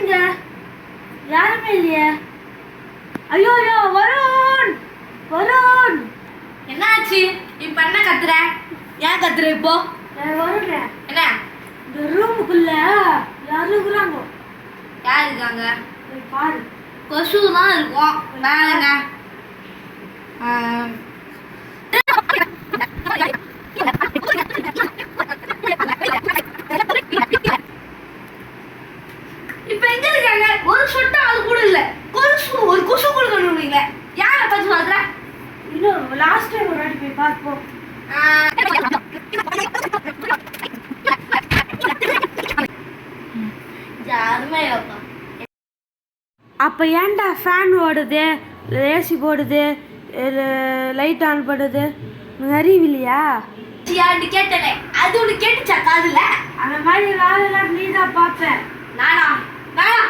யாருங்க? யாருமே இல்லையே. ஐயோ ஐயோ, வருண் வருண், என்னாச்சு? இப்ப என்ன கத்துற? ஏன் கத்துற இப்போ? வருண், என்ன? இந்த ரூமுக்குள்ள யாரும் இருக்கிறாங்க. யார் இருக்காங்க? போய் பாரு. கொசு தான் இருக்கும். வேற என்ன? இப்ப எங்க இருக்காங்க? ஒரு சொட்டு அது கூட இல்ல. ஒரு கொசு கூட கண்டுபிடிக்கல. யார பத்தி சொல்ற? இன்னும் லாஸ்ட் டைம் ஒரு வாட்டி போய் பார்ப்போம். அப்ப ஏன்டா ஃபேன் ஓடுது, ஏசி போடுது, லைட் ஆன் பண்ணுது, அறிவில்லையா? யாரு கேட்டல? அது உனக்கு கேட்டுச்சா காதுல? அந்த மாதிரி வேலையெல்லாம் நீ தான் பார்ப்ப. நானா? நானா?